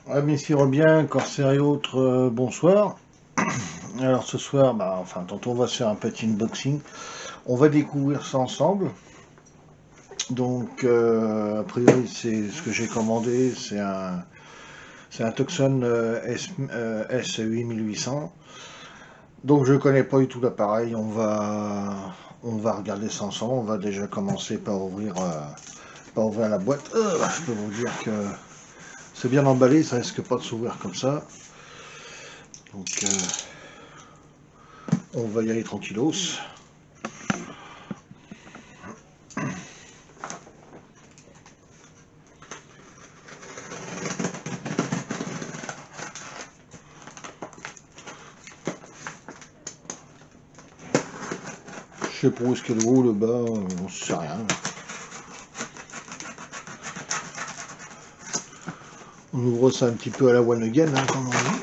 Amis bien, Corsair et autres, bonsoir. Alors ce soir, tantôt on va se faire un petit unboxing. On va découvrir ça ensemble. Donc, a priori, c'est ce que j'ai commandé, c'est un Tucson S8800. Donc je connais pas du tout l'appareil. On va regarder ça ensemble. On va déjà commencer par ouvrir la boîte. Je peux vous dire que c'est bien emballé, ça risque pas de s'ouvrir comme ça. Donc on va y aller tranquillos. Je sais pas où est-ce qu'il y a le haut, le bas, on sait rien. On ouvre ça un petit peu à la one again, comme on dit.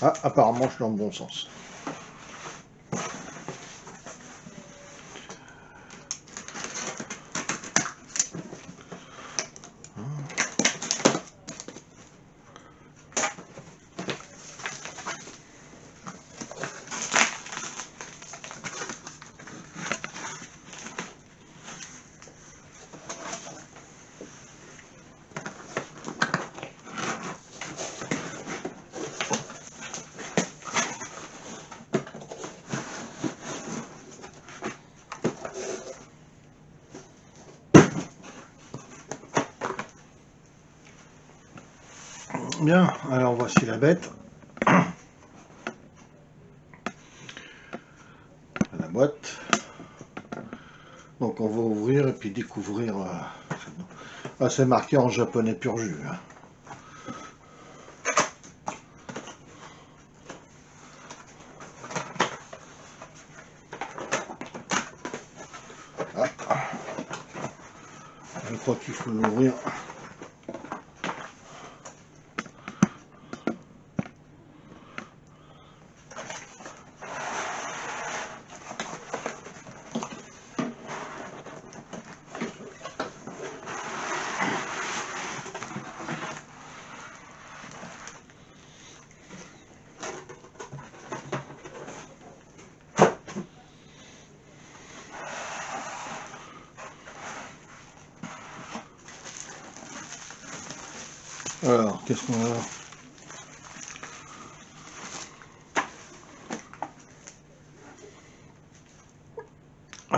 Ah, apparemment je suis dans le bon sens. Bien, alors voici la bête. La boîte. Donc on va ouvrir et puis découvrir. C'est marqué en japonais pur jus. Je crois qu'il faut l'ouvrir. Alors, qu'est-ce qu'on a?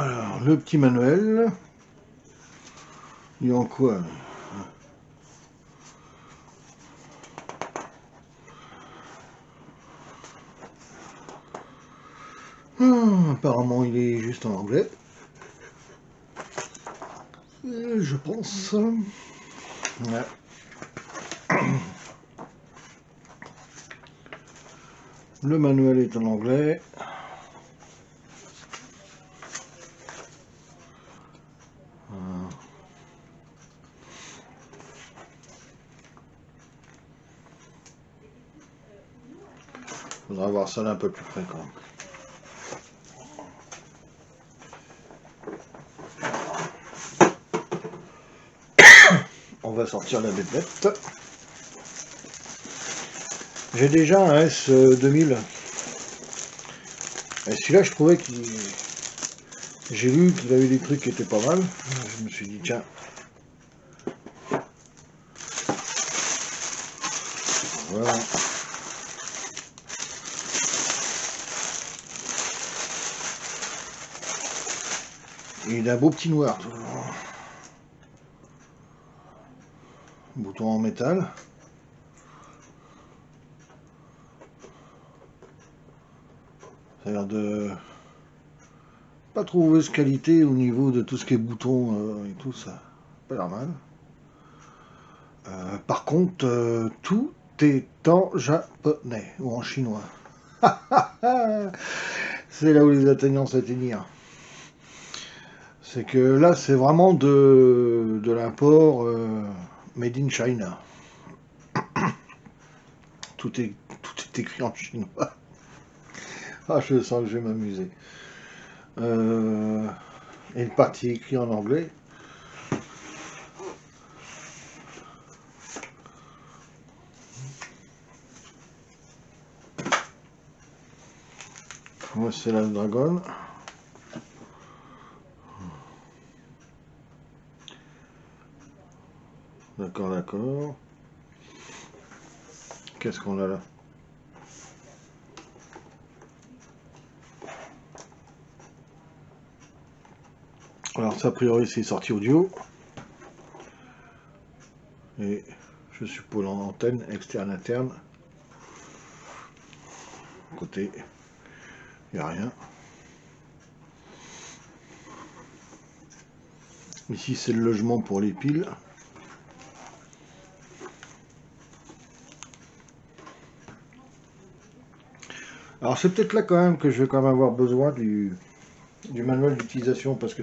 Alors, le petit manuel. Il y a en quoi? Apparemment, il est juste en anglais. Je pense. Ouais. Le manuel est en anglais. Faudra voir ça d'un peu plus près quand même. On va sortir la bébête. J'ai déjà un S2000. Et celui-là, je trouvais qu'il... J'ai vu qu'il avait des trucs qui étaient pas mal. Je me suis dit, tiens. Voilà. Et il a un beau petit noir. Bouton en métal. Ça a l'air de pas trop mauvaise qualité au niveau de tout ce qui est boutons et tout ça. Pas l'air mal. Par contre, tout est en japonais ou en chinois. C'est là où les atteignants s'atteignirent. C'est que là, c'est vraiment de l'import made in China. Tout est écrit en chinois. Ah, je sens que je vais m'amuser. Et une partie écrite en anglais. Moi c'est la Dragon. D'accord, d'accord. Qu'est-ce qu'on a là? Alors ça a priori c'est sorti audio. Et je suppose en antenne, externe, interne. Côté, il n'y a rien. Ici c'est le logement pour les piles. Alors c'est peut-être là quand même que je vais quand même avoir besoin du manuel d'utilisation parce que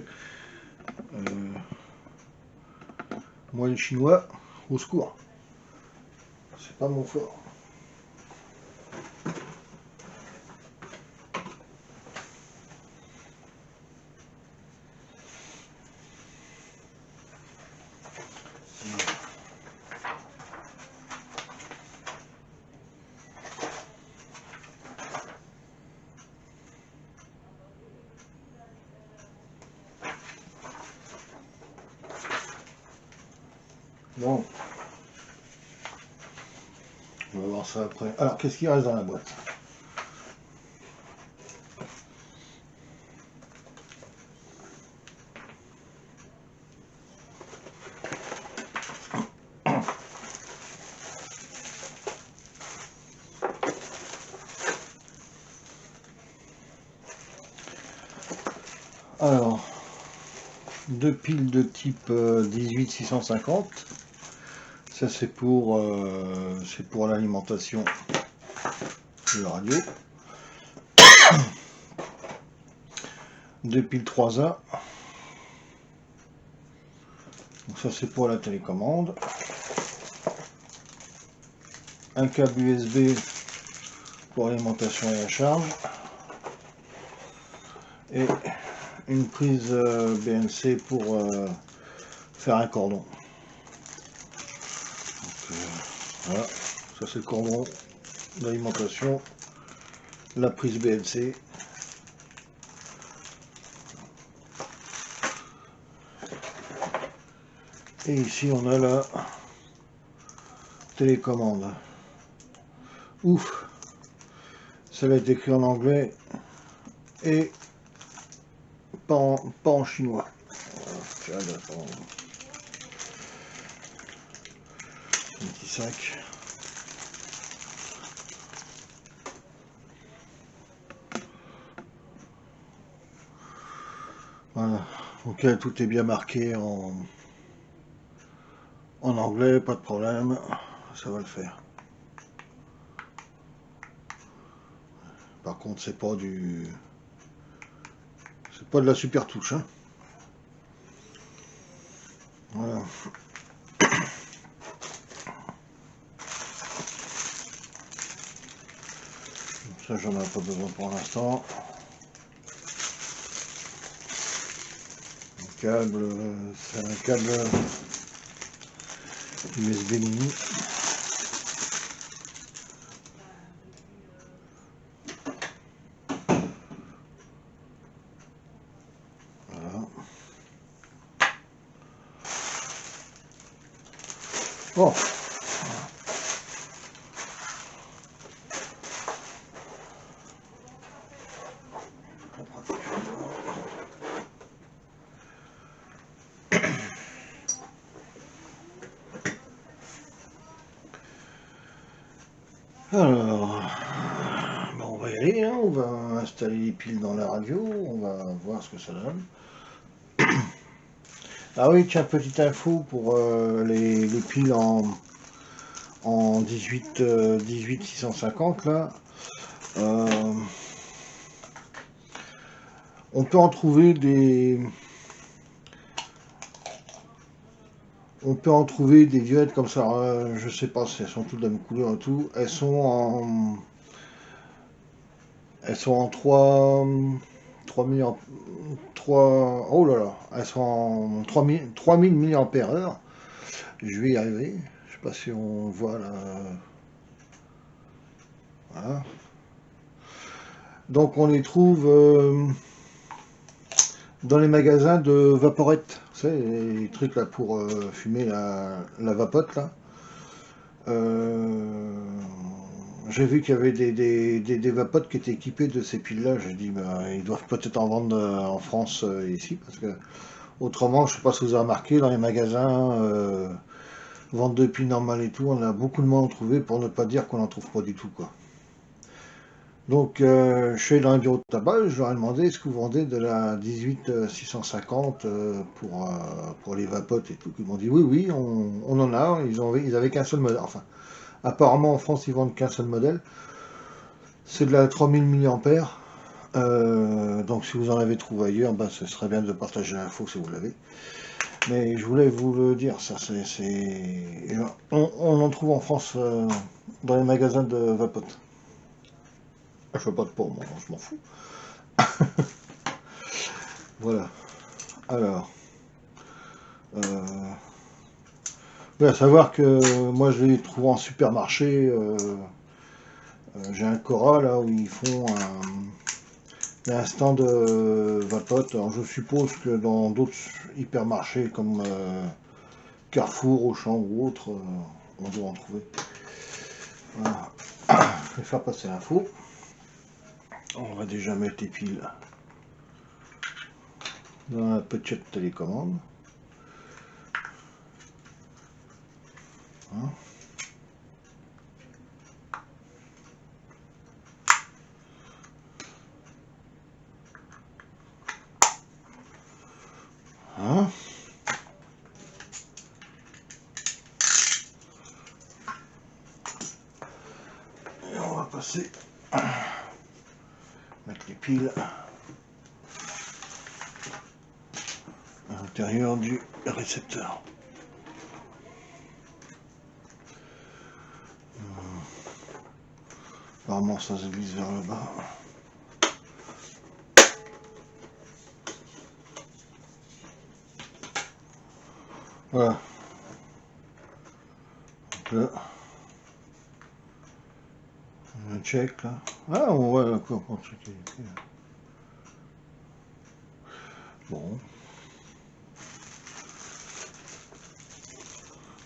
moi les Chinois, au secours, c'est pas mon fort. Bon, on va voir ça après. Alors qu'est-ce qui reste dans la boîte? Alors, deux piles de type 18650. Ça c'est pour l'alimentation de la radio. Deux piles 3A. Donc ça c'est pour la télécommande. Un câble USB pour l'alimentation et la charge. Et une prise BNC pour faire un cordon. Donc, voilà, ça c'est le cordon d'alimentation, la prise BNC. Et ici on a la télécommande. Ouf, ça va être écrit en anglais et pas en chinois. Voilà, un petit sac. Voilà, donc là, tout est bien marqué en anglais, pas de problème, ça va le faire. Par contre, c'est pas de la super touche, hein. Voilà. Ça, j'en ai pas besoin pour l'instant. Câble, c'est un câble USB mini. Voilà. Bon. Alors, ben on va y aller, hein, on va installer les piles dans la radio, on va voir ce que ça donne. Ah oui, tiens, petite info pour les piles en 18650 là. On peut en trouver des violettes comme ça, je sais pas si elles sont toutes de la même couleur et tout. Elles sont en 3 oh là là, elles sont en 3000 mAh. Je vais y arriver. Je sais pas si on voit là. Voilà. Donc on les trouve dans les magasins de vaporettes, vous savez, les trucs là pour fumer la vapote là. J'ai vu qu'il y avait des vapotes qui étaient équipés de ces piles là. J'ai dit bah, ils doivent peut-être en vendre en France ici, parce que autrement, je sais pas si vous avez remarqué, dans les magasins vente de piles normales et tout, on a beaucoup de mal à en trouver, pour ne pas dire qu'on n'en trouve pas du tout quoi. Donc, je suis allé dans un bureau de tabac, je leur ai demandé est-ce que vous vendez de la 18650 pour les vapotes et tout. Ils m'ont dit oui, oui, on en a. Ils avaient qu'un seul modèle. Enfin, apparemment en France, ils vendent qu'un seul modèle. C'est de la 3000 mAh. Donc, si vous en avez trouvé ailleurs, ben, ce serait bien de partager l'info si vous l'avez. Mais je voulais vous le dire, ça, on en trouve en France dans les magasins de vapotes. Je fais pas de pour moi, je m'en fous. Voilà. Alors, à savoir que moi je les trouve en supermarché. J'ai un Cora là où ils font il y a un stand vapote. Alors je suppose que dans d'autres hypermarchés comme Carrefour, Auchan ou autres, on doit en trouver. Voilà. Je vais faire passer l'info. On va déjà mettre les piles dans la petite télécommande. Hein. Hein. Et on va passer mettre les piles à l'intérieur du récepteur. Apparemment ça se glisse vers le bas. Voilà. Donc là, on check là. Ah, on voit là quoi pour checker. Bon.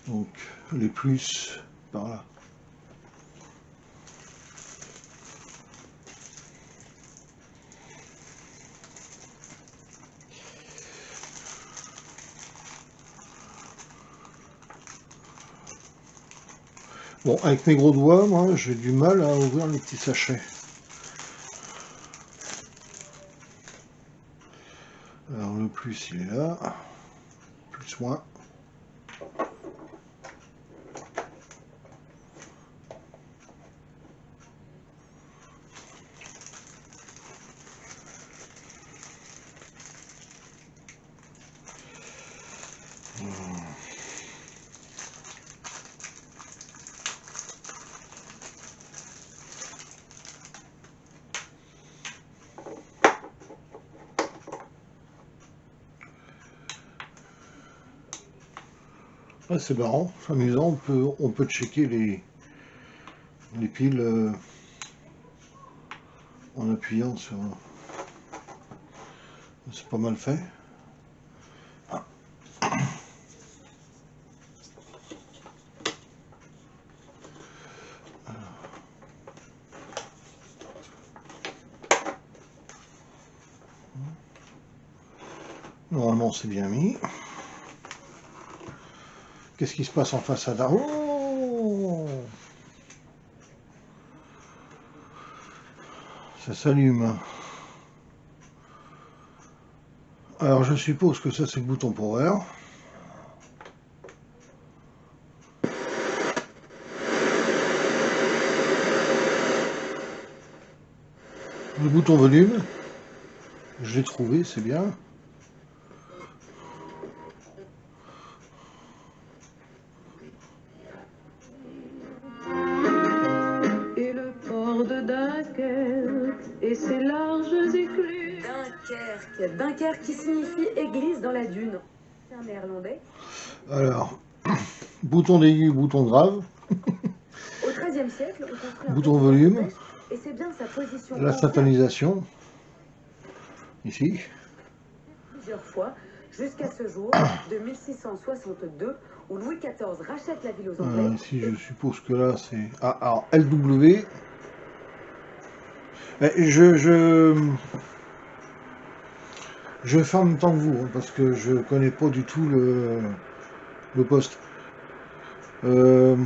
Donc les plus par là. Bon, avec mes gros doigts, moi, j'ai du mal à ouvrir les petits sachets. Alors le plus, il est là. Plus moins. Ah, c'est marrant, c'est amusant, on peut checker les piles en appuyant sur... C'est pas mal fait. Ah. Normalement c'est bien mis. Qu'est-ce qui se passe en façade? Oh, ça s'allume. Alors je suppose que ça c'est le bouton power. Le bouton volume, je l'ai trouvé, c'est bien. Et le port de Dunkerque et ses larges écluses. Dunkerque. Dunkerque qui signifie église dans la dune. C'est un néerlandais. Alors, bouton d'aigu, bouton grave. Au XIIIe siècle, on construit un Bouton volume. Et c'est bien sa position La en syntonisation, ici. plusieurs fois, jusqu'à ce jour de 1662, où Louis XIV rachète la ville aux Anglais. Ici, je suppose que là, c'est... Ah, alors, LW. Je fais en même temps que vous, hein, parce que je connais pas du tout le poste. LW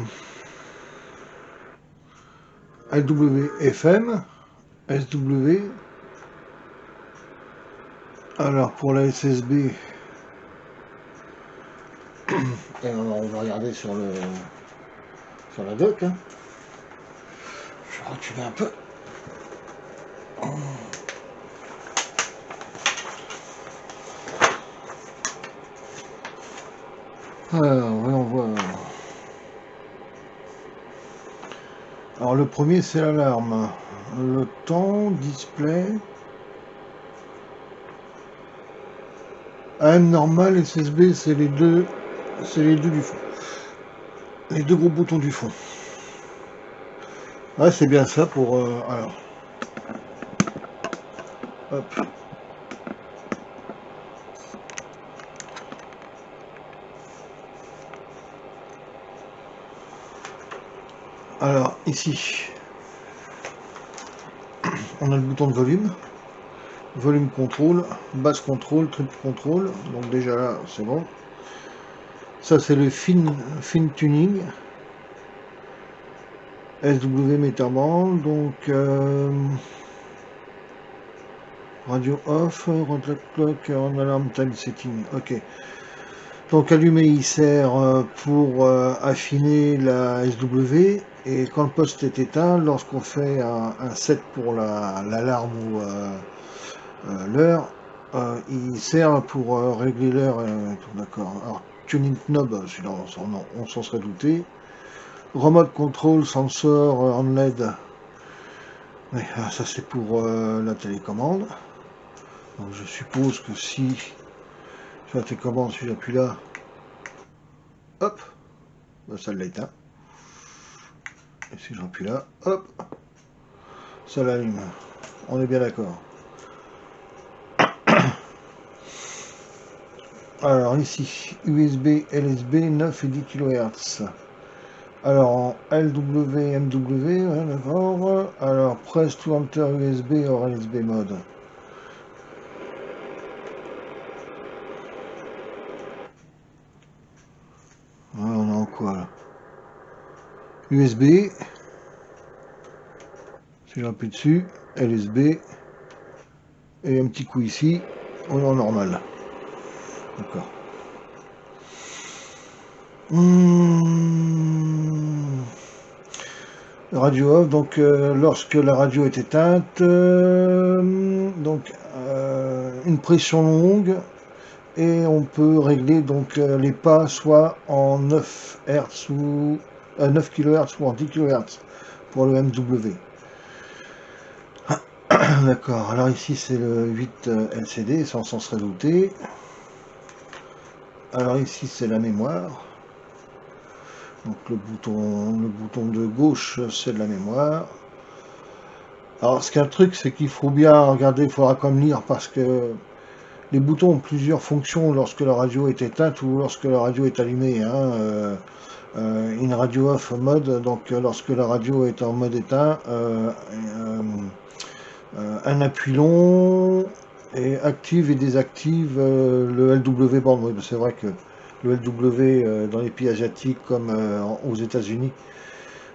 FM, SW. Alors pour la SSB, on va regarder sur la doc. Hein. Je vais reculer un peu. Alors, voyons voir. Alors le premier c'est l'alarme. Le temps, display. AM normal et SSB c'est les deux du fond. Les deux gros boutons du fond. Ouais c'est bien ça pour alors. Hop. Alors ici on a le bouton de volume. Volume contrôle, basse contrôle, triple contrôle, donc déjà là c'est bon. Ça c'est le fin tuning, SW Meterband, donc radio off, rotate clock, on alarm time setting, ok. Donc allumé il sert pour affiner la SW, et quand le poste est éteint, lorsqu'on fait un set pour l'alarme ou l'heure, il sert pour régler l'heure, d'accord. Alors, tuning knob, on s'en serait douté. Remote control sensor on LED. Mais ça c'est pour la télécommande. Donc je suppose que si sur la télécommande, si j'appuie là, hop, ben, ça l'éteint. Et si j'appuie là, hop, ça l'allume. On est bien d'accord. Alors ici, USB, LSB, 9 et 10 kHz. Alors en LW, MW, ouais, d'accord. Alors press to enter USB or LSB mode. Ouais, on est en quoi là? USB. Si j'appuie dessus, LSB. Et un petit coup ici, on est en normal. D'accord. Radio off, donc lorsque la radio est éteinte, donc une pression longue, et on peut régler donc les pas soit en 9 Hz ou 9 kHz ou en 10 kHz pour le MW. D'accord, alors ici c'est le 8 LCD, sans s'en serait douté. Alors ici c'est la mémoire. Donc le bouton de gauche c'est de la mémoire. Alors ce qu'il y a un truc c'est qu'il faut bien regarder, il faudra comme lire parce que les boutons ont plusieurs fonctions lorsque la radio est éteinte ou lorsque la radio est allumée. Hein. Une radio off mode, donc lorsque la radio est en mode éteint, un appui long et active et désactive le LW band. Oui, c'est vrai que le LW dans les pays asiatiques comme aux États-Unis,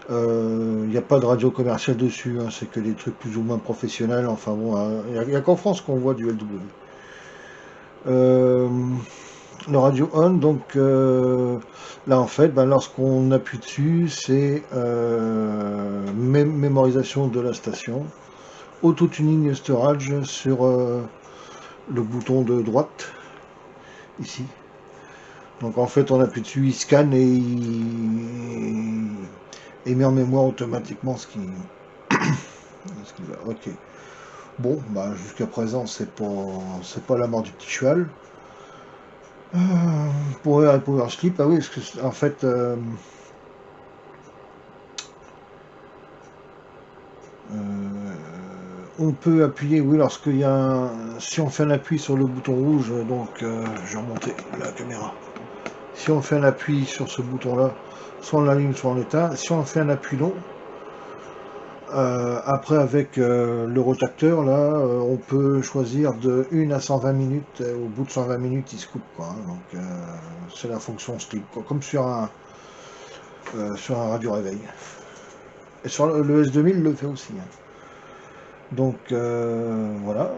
il n'y a pas de radio commerciale dessus, hein, c'est que des trucs plus ou moins professionnels. Enfin bon, il n'y a qu'en France qu'on voit du LW. Le radio on, donc là en fait, ben, lorsqu'on appuie dessus, c'est mémorisation de la station. Auto-tuning storage sur le bouton de droite, ici. Donc en fait on appuie dessus, il scanne et il met en mémoire automatiquement ce qui va. Ok. Bon, bah jusqu'à présent c'est pas la mort du petit cheval. Power Slip, ah oui, parce que en fait on peut appuyer, oui, lorsqu'il y a si on fait un appui sur le bouton rouge, donc je vais remonter la caméra. Si on fait un appui sur ce bouton-là, soit on l'allume, soit on l'éteint. Si on fait un appui long, après avec le rotacteur, là, on peut choisir de 1 à 120 minutes. Au bout de 120 minutes, il se coupe, quoi, hein. Donc c'est la fonction sleep, quoi, comme sur un radio réveil. Et sur le S2000 le fait aussi, hein. Donc voilà.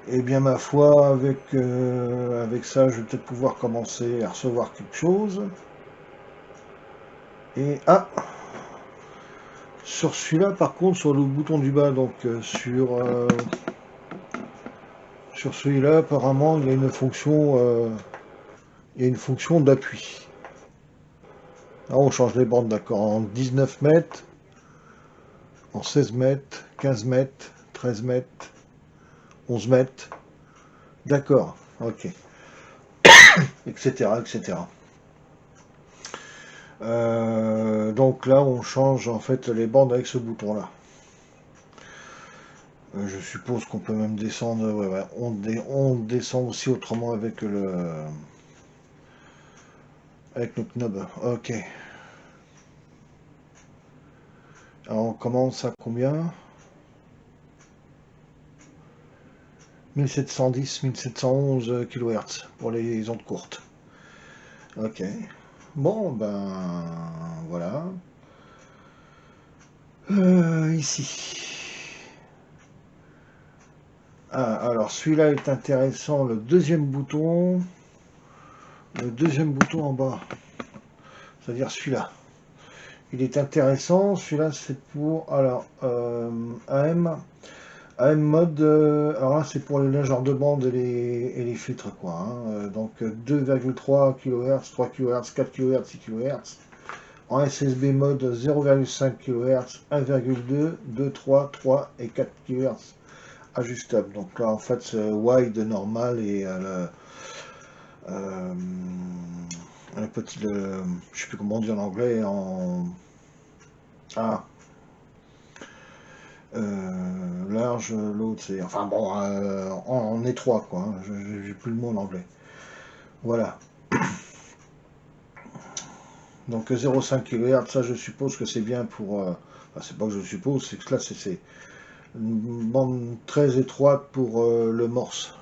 Et bien ma foi, avec ça, je vais peut-être pouvoir commencer à recevoir quelque chose. Et sur celui-là, par contre, sur le bouton du bas, donc sur celui-là, apparemment, il y a une fonction, d'appui. Là, on change les bandes, d'accord, en 19 mètres, en 16 mètres, 15 mètres, 13 mètres, 11 mètres, d'accord, ok, etc., etc. Donc là, on change en fait les bandes avec ce bouton-là. Je suppose qu'on peut même descendre. Ouais, on descend aussi autrement avec le knob. Ok. Alors on commence à combien? 1710, 1711 kHz pour les ondes courtes. Ok. Bon, ben voilà. Ici. Ah, alors celui-là est intéressant. Le deuxième bouton en bas. C'est-à-dire celui-là. Il est intéressant. Celui-là, c'est pour. Alors, AM mode. Alors là, c'est pour les largeurs de bande et les filtres, quoi, hein. Donc 2,3 kHz, 3 kHz, 4 kHz, 6 kHz. En SSB mode 0,5 kHz, 1,2, 2, 3, 3 et 4 kHz ajustable. Donc là, en fait, c'est wide normal et le petit, je sais plus comment on dit en anglais, large, l'autre c'est, enfin bon, en étroit, quoi, hein. J'ai plus le mot en anglais. Voilà. Donc 0,5 kHz, ça je suppose que c'est bien pour, enfin, c'est pas que je suppose, c'est que là c'est une bande très étroite pour le morse.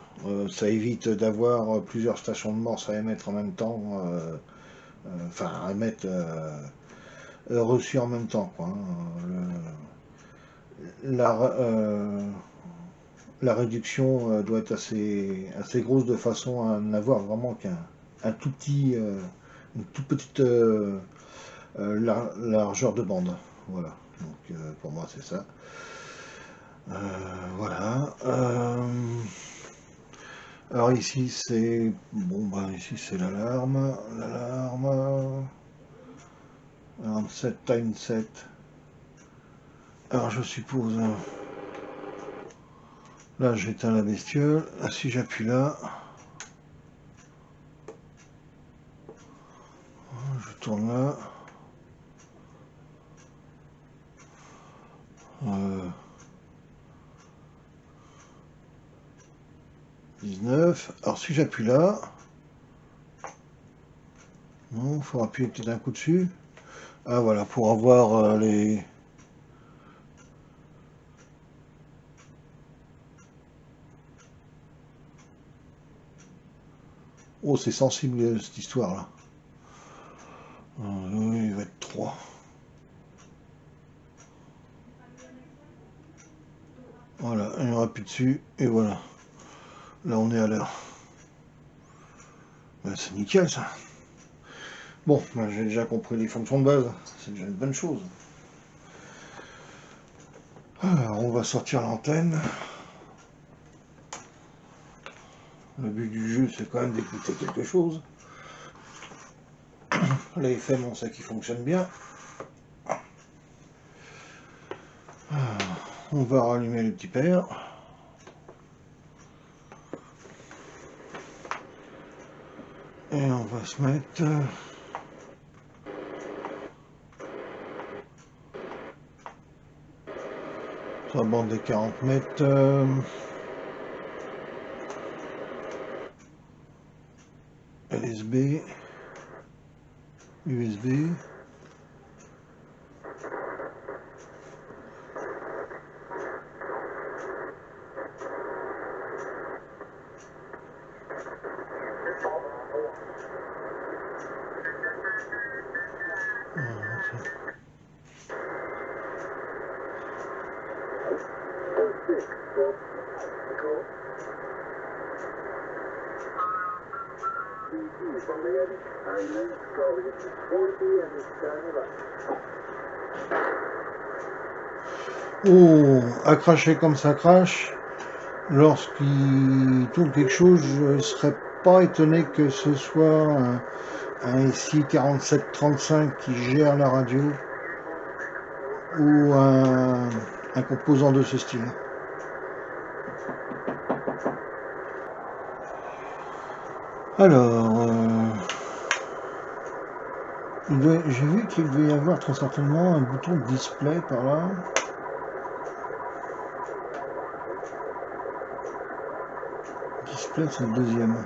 Ça évite d'avoir plusieurs stations de morse à émettre en même temps, enfin à émettre reçu en même temps, quoi, hein. La réduction doit être assez grosse de façon à n'avoir vraiment qu'un tout petit, une toute petite largeur de bande. Voilà. Donc pour moi c'est ça. Voilà. Alors ici c'est bon, bah ici c'est l'alarme. Alarme 7 time 7. Alors je suppose. Là j'éteins la bestiole. Si j'appuie là. Je tourne là. 19. Alors si j'appuie là. Non, il faut appuyer peut-être un coup dessus. Ah voilà, pour avoir les. Oh, c'est sensible cette histoire-là. Oui, il va être 3. Voilà, et on appuie dessus, et voilà. Là, on est à l'heure. Ben, c'est nickel, ça. Bon, ben, j'ai déjà compris les fonctions de base. C'est déjà une bonne chose. Alors, on va sortir l'antenne. Le but du jeu, c'est quand même d'écouter quelque chose. La FM, on sait qu'il fonctionne bien. On va rallumer le petit père. Et on va se mettre. sur la bande des 40 mètres. LSB, USB. Oh, à cracher comme ça crache, lorsqu'il tourne quelque chose, je ne serais pas étonné que ce soit un SI 4735 qui gère la radio ou un composant de ce style. Alors, j'ai vu qu'il devait y avoir très certainement un bouton de display par là. Display, c'est le deuxième.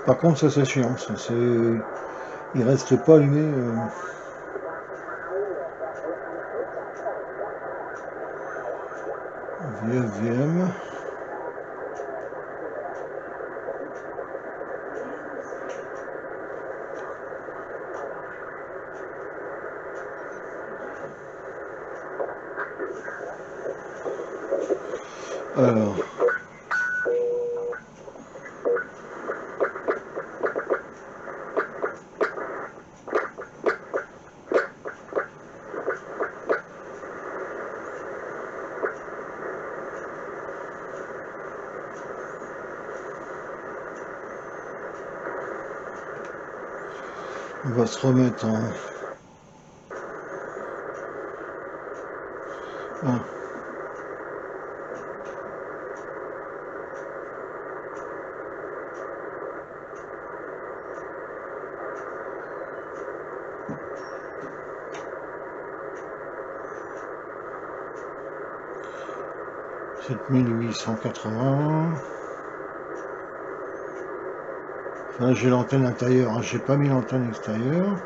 Par contre, ça c'est chiant, ça c'est... il reste pas allumé. VFVM. Alors... on va se remettre en... Ah. « 7880. Enfin, j'ai l'antenne intérieure, hein. J'ai pas mis l'antenne extérieure.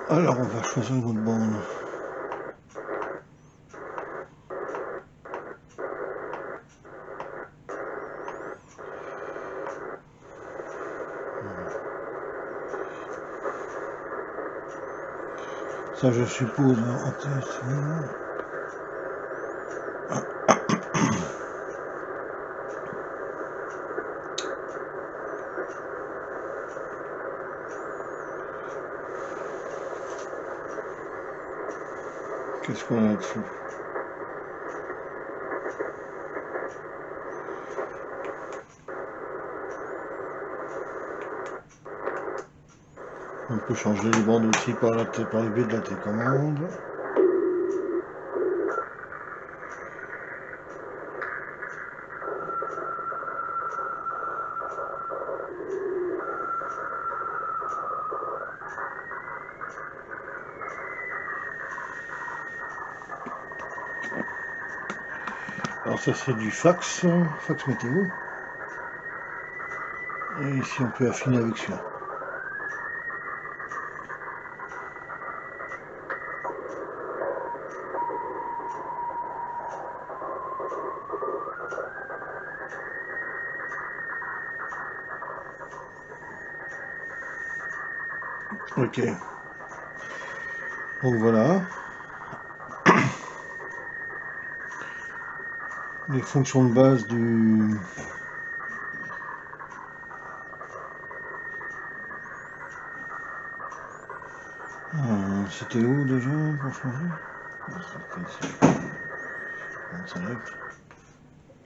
Alors on va choisir une autre bande. Ça je suppose intéressant. Qu'est-ce qu'on a là-dessus? On peut changer les bandes aussi par le biais de la télécommande. Alors ça c'est du fax météo. Et ici on peut affiner avec celui-là. Ok. Donc voilà. Les fonctions de base du... C'était où déjà pour changer?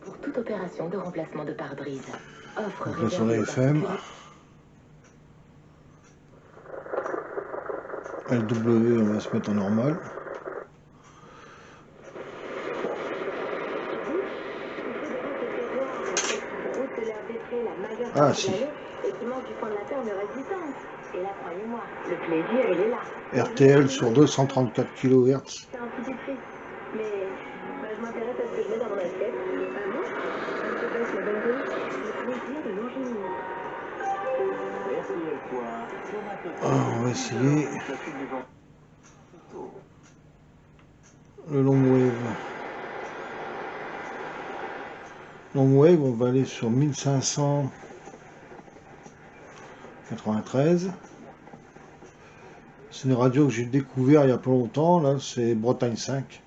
Pour toute opération de remplacement de pare-brise, offre donc là sur la FM. LW, on va se mettre en normal. Ah si. Le plaisir, il est là. RTL sur 234 kHz. C'est un petit prix. Mais je m'intéresse à ce que je mets dans mon assiette. Ah non? Je te baisse la bonne. Le plaisir de manger. On va essayer le long wave. Long wave, on va aller sur 1593. C'est une radio que j'ai découvert il y a pas longtemps, là, c'est Bretagne 5.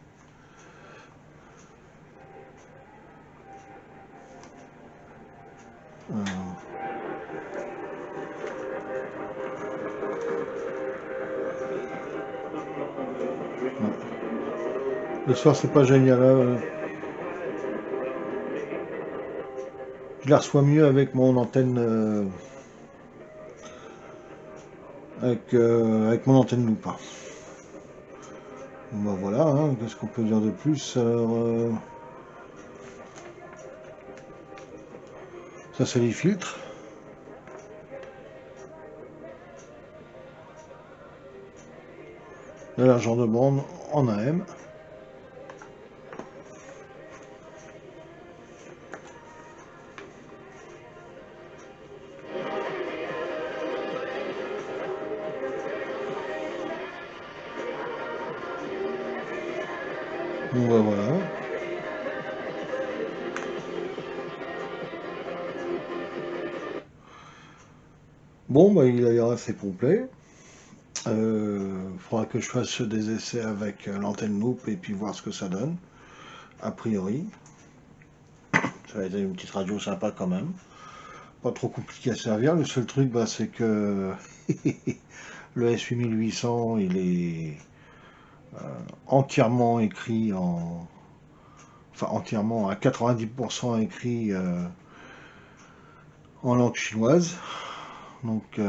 Le soir, c'est pas génial. Là. Je la reçois mieux avec mon antenne. Avec mon antenne loupe. Bon, bah voilà, hein, qu'est-ce qu'on peut dire de plus? Alors, ça, c'est les filtres. La largeur de bande en AM. Bon bah voilà. Bon bah il a l'air assez complet. Faudra que je fasse des essais avec l'antenne loupe et puis voir ce que ça donne. A priori. Ça va être une petite radio sympa quand même. Pas trop compliqué à servir. Le seul truc bah, c'est que le S8800 il est entièrement écrit en... Enfin entièrement à 90% écrit en langue chinoise. Donc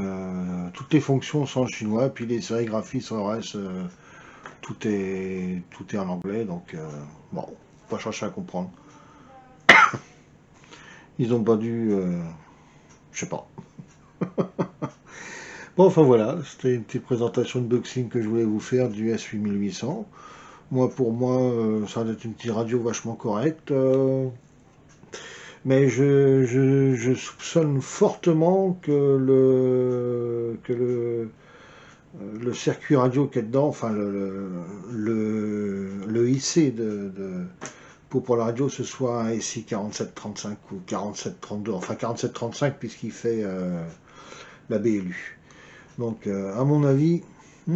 toutes les fonctions sont en chinois, puis les sérigraphies sur le reste, tout est en anglais, donc bon, pas chercher à comprendre. Ils ont pas dû, je sais pas. Bon, enfin voilà, c'était une petite présentation de unboxing que je voulais vous faire du S8800. Moi, pour moi, ça va être une petite radio vachement correcte. Mais je soupçonne fortement que le circuit radio qui est dedans, enfin le IC pour la radio, ce soit un SI 4735 ou 4732, enfin 4735 puisqu'il fait la BLU. Donc à mon avis, je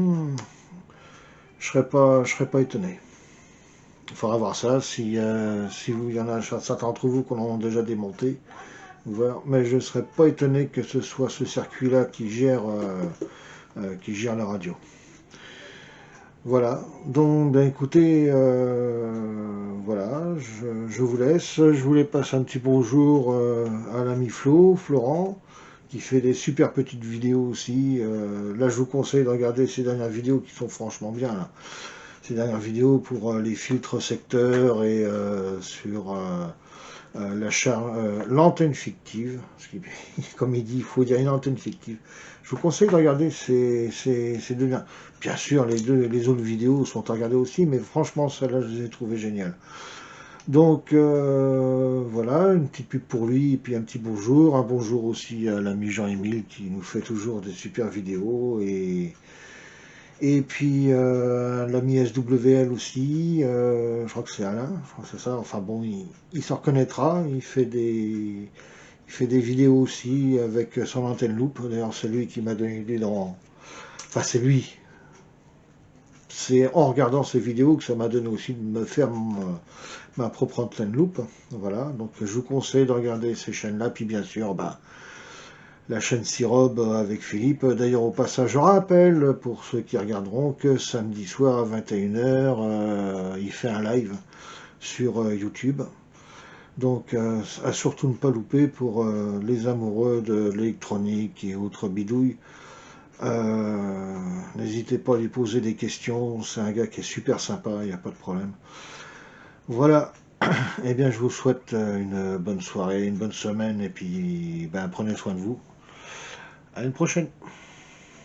serais pas étonné. Il faudra voir ça, si il y en a certains d'entre vous qu'on en a déjà démonté. Voilà. Mais je ne serais pas étonné que ce soit ce circuit-là qui gère la radio. Voilà, donc ben écoutez, voilà, je vous laisse. Je voulais passer un petit bonjour à l'ami Florent, qui fait des super petites vidéos aussi. Là, je vous conseille de regarder ces dernières vidéos qui sont franchement bien. Là. Ces dernières vidéos pour les filtres secteurs et sur l'antenne fictive. Comme il dit, il faut dire une antenne fictive. Je vous conseille de regarder ces deux liens. Bien sûr, les autres vidéos sont à regarder aussi, mais franchement, celle-là, je les ai trouvées géniales. Donc, voilà, une petite pub pour lui, et puis un petit bonjour. Un bonjour aussi à l'ami Jean-Émile, qui nous fait toujours des super vidéos, et puis l'ami SWL aussi, je crois que c'est Alain, je crois que c'est ça, enfin bon, il s'en reconnaîtra, il fait des vidéos aussi avec son antenne loupe, d'ailleurs c'est lui qui m'a donné l'idée enfin c'est lui, c'est en regardant ces vidéos que ça m'a donné aussi de me faire ma propre antenne loupe, voilà, donc je vous conseille de regarder ces chaînes-là, puis bien sûr, bah, la chaîne Sirob avec Philippe. D'ailleurs, au passage, je rappelle, pour ceux qui regarderont, que samedi soir à 21 h, il fait un live sur YouTube. Donc, à surtout ne pas louper pour les amoureux de l'électronique et autres bidouilles. N'hésitez pas à lui poser des questions, c'est un gars qui est super sympa, il n'y a pas de problème. Voilà, eh bien je vous souhaite une bonne soirée, une bonne semaine, et puis ben, prenez soin de vous. À une prochaine.